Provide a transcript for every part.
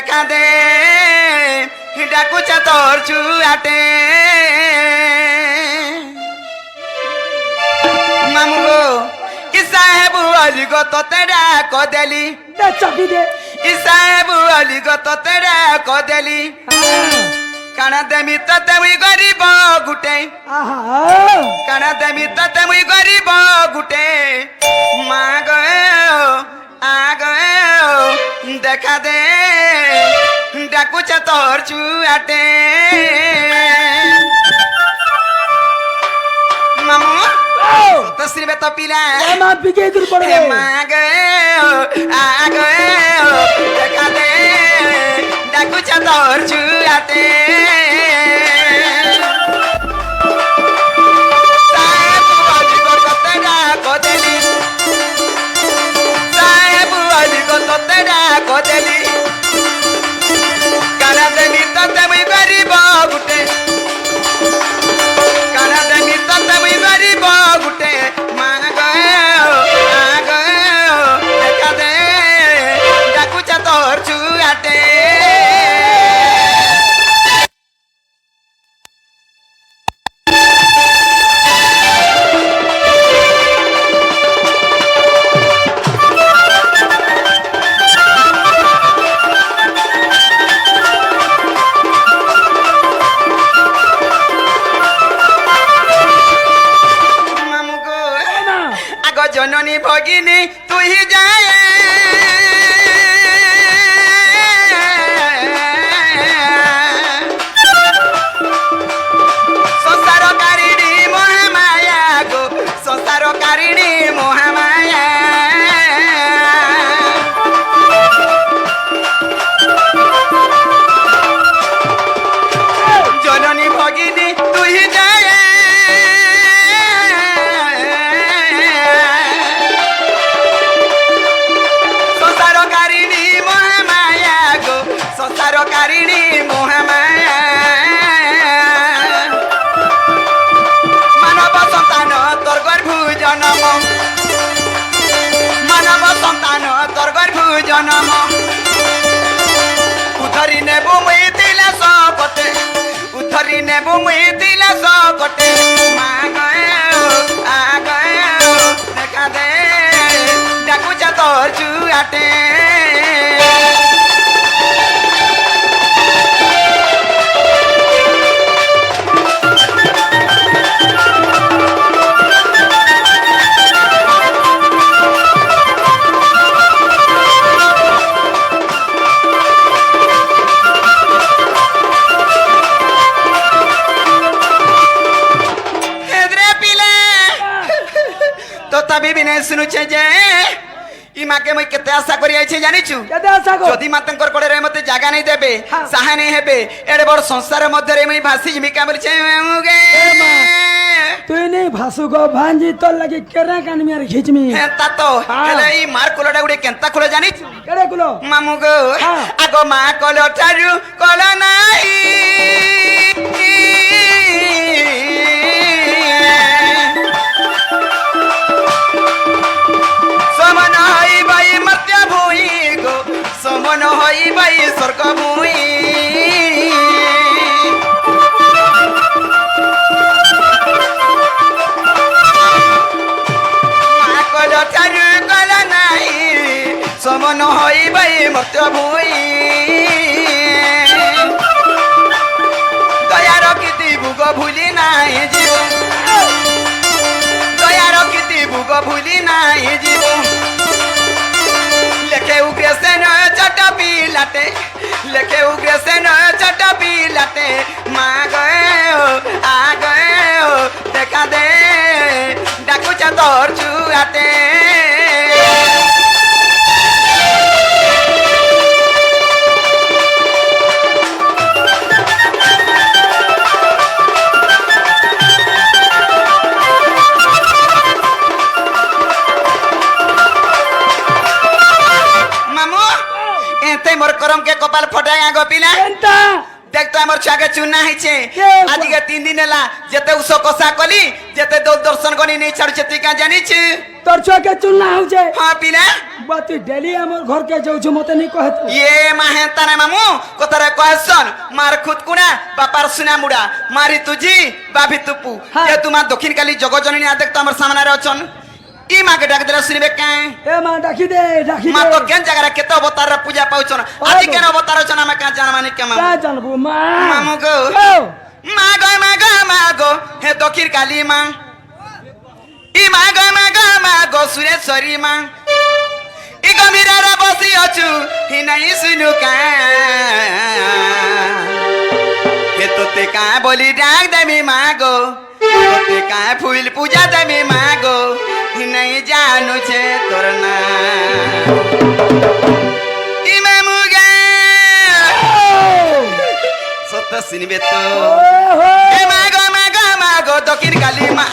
দেখা দে ডাকুছ তোর ছুয়াটে মামু গো ই সাহেব অলি গো তোতে ডাক দেলি চাবি দে ই সাহেব অলি গো তোতে ডাক দেলি কানা দেমি তোতে মুই গরিব গুটে কানা দেমি তোতে মুই গরিব গুটে মা গো আগ দেখা দে ডাকুছ তোর ছুয়াটে মামু তো শ্রীবে তো পিলা মা বিকে দূর পড়ে মা গো আগ দেখা দে ডাকুছ তোর ছুয়াটে কদেলি কানা দেমি তোতে মুই গরিব গুটে কানা দেমি তোতে মুই গরিব গুটে মা গো আগ দেখা দে ডাকুছ তোর ছুয়াটে জননী ভগিনী তুই যায় সংসার কারিণী মহামায়া গো সংসার কারিণী মহামায়া জননী ভগিনী তুই যায় কারিণী মহামায়া মানব সন্তান তোর গর্ভু জনম মানব সন্তান তোর গর্ভু জনম উদ্ধরি নেবু মুই দিলা সকটে উদ্ধরি নেবু মুই দিলা সকটে মা গো আগ দেখা দে ডাকুছ তোর ছুয়াটে তথাপি বিনে শুনুছে যে ই মাকে মই কেতে আশা করি আইছে জানিছু কেতে আশা কর যদি মাতঙ্কর কোড়ে মতে জায়গা নাই দেবে সাহানি হেবে এড়ে বড় সংসার মধ্যে মই ভাসি জিমিকা বলছে মুগে তুই নেই ভাসু গো ভাঞ্জি তোর লাগি কেরা কানমি আর খিচমি হ্যাঁ তা তো হেলে ই মার কোলটা গুড়ে কেনতা কোলে জানিছু কেড়ে কুলো মামু গো আগো মা কোলো ঠারু কোলো নাই সমন হই বাই মর্ত্য ভূই গো সমন হই বাই স্বর্গ ভূই মা কল চারু কল নাই সমন হই বাই মর্ত্য ভূই দয়ার কীতি ভোগ ভুলি নাই জীব দয়ার কীতি ভোগ ভুলি নাই জীব লেখে উগ্রসেন চট পিলাতে লেখে উগ্রসেন চট পিলাতে মা গো আগ দেখা দে ডাকুছ তোর ছুয়াটে মোর করম কে কপাল ফটায় আগো পিলা দেখ তো আমার ছুয়াকে চুনা হয়েছে কে আজকে 3 দিন হেলা যেতে উস কষা কলি যেতে দর্শন করি নেই ছাড়ুছে তুই কা জানিছ তোর চোখে চুনা হচ্ছে হ্যাঁ পিলা বা তুই ডেলি আমার ঘরকে যাউছ মতে নি কহে তু। ইয়ে মাহে তারে মামু কথারে কয়েছন মার খুদকুনা বাপার সুনা মুড়া মারি তুজি বাভি তুপু হ্যাঁ। এ তোমার দক্ষিণ কালী জগজননী আদেক তো আমার সামনে অছন ই মাকে ডাক দিলে শুনবে কেন এ মা ডাকি দে ডাকি মা দে তো কেন জায়গায় কেতে অবতার পূজা পাউছন আজ কেন অবতার হছন আমি কাজ জানা মানে কেমন কা জানবো মা মামু গো ও, মা গো হে দক্ষিণ কালী মা ই মা গো সুরেশ্বরী মা ই গমিরার বসি অছু হি নাই শুনু কা হে তোতে কা বলি ডাক দেমি মা গো তোতে কা ফুল পূজা দেমি মা গো হি নাই জানু ছে তোর না ই মামু গে সত্য শুনবে তো ওহো, এ মা গো দক্ষিণ কালী মা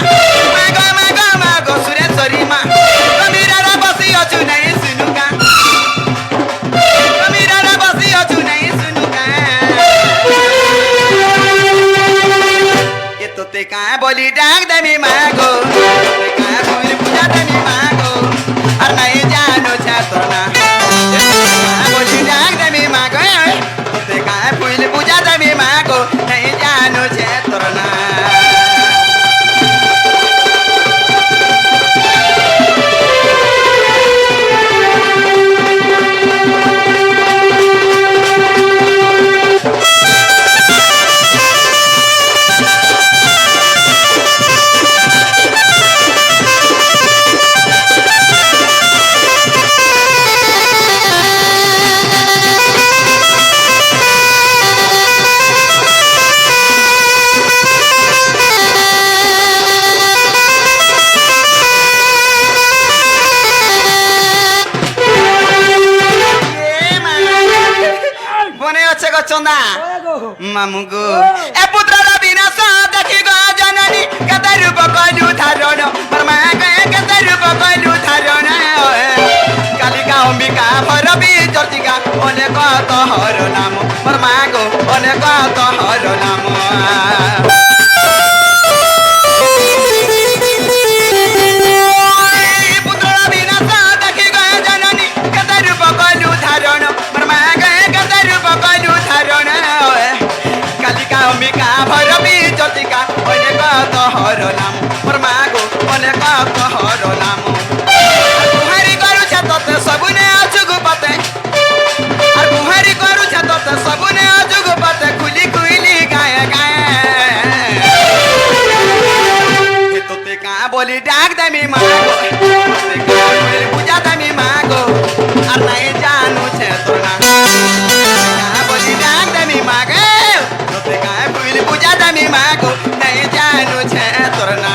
মা গো সুরেশ্বরী মা গমিরার বসি অছু নাই শুনু কা গমিরার বসি অছু নাই শুনু কা এ তোতে কা বলি ডাক দেমি মা গো তোতে কা ফুল পূজা দেমি মা গো আর নাই জানো ছা তোর না এ তোতে কা বলি ডাক দেমি মা গো তোতে কা ফুল পূজা দেমি মা গো নাই জানো ছা তোর না বনে আছে গো চন্দা ও গো, মামু গো এ পুত্রর বিনাশ দেখি গো জননী কেতে রূপ কলু ধারণ পরমা গে কেতে রূপ কলু ধারণ কালিকা অম্বিকা ভরবি চর্চিকা অনেক তহর নাম পরমা গো অনেক তহর নাম পুত্রর বিনাশ দেখি গো জননী কেতে রূপ কলু ধারণ পরমা গে কেতে রূপ কলু ধারণ কালিকা অম্বিকা ভরবি চর্চিকা অনেক তহর নাম পরমা গো অনেক তহর নাম বুহারি করুছ ততে সবুনে অযুগ পতে আর বুহারি করুছ ততে সবুনে অযুগ পতে খুলি খুলি গায়ে গায়ে হে তোতে কা বলি ডাক দেমি মা গো তোতে কা বলি পূজা দেমি মা গো আর নাই জানু ছে তোর না কা বলি ডাক দেমি মা গো তোতে কা বলি পূজা দেমি মা গো নাই জানু ছে তোর না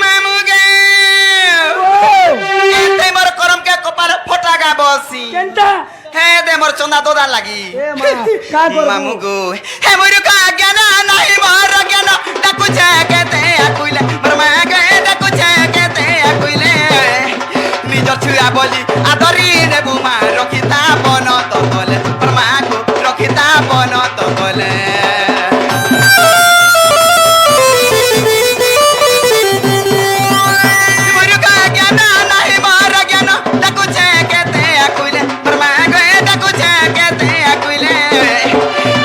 মামু গে ও, এতে মোর করমকে কপাল ফটাগা বসি কেনটা হে দে মোর চন্দা দোদা লাগি এ মা কা করবো মামু গো হে মোর কা জ্ঞান নাই মোর জ্ঞান ডাকুছে কেতে আকুইলে মোর মা গে ডাকুছে কেতে আকুইলে নিজর ছুয়া বলি আদরি নেবু মা রখিতা বন তো বলে মোর মা গো রখিতা বন তো বলে মোর কা জ্ঞান নাই মোর জ্ঞান ডাকুছে কেতে আকুইলে মোর মা গে ডাকুছে কেতে আকুইলে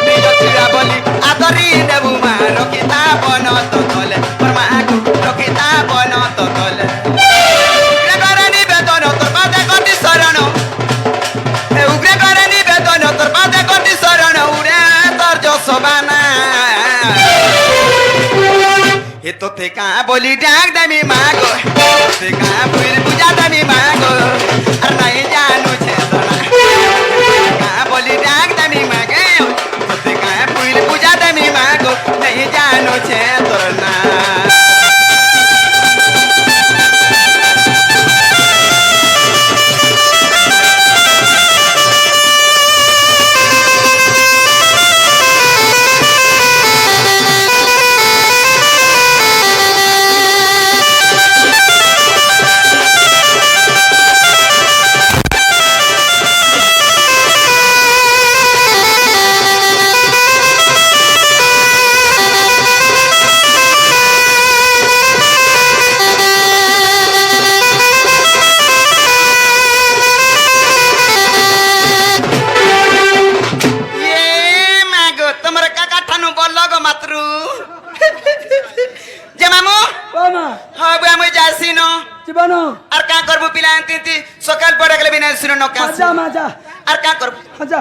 নিজর ছুয়া বলি আদরি নেবু মা রখিতা বন তো বলে মোর মা গো রখিতা বন তো বলে রে করে নিবেদন তোর পাদে কটি তোতে কা বলি ডাক দামি মাগো তোতে কা ফুল পূজা দামি মাগো আর নাই জানু ছে তোরা কা বলি ডাক দামি মাগে তোতে কা ফুল পূজা দামি মাগো নাই জানু ছে তোরা না জীবনো আর কা করবো পিলা সকাল পড়ে গেলে বিনা শুনো মজা মজা আর কা করবো মজা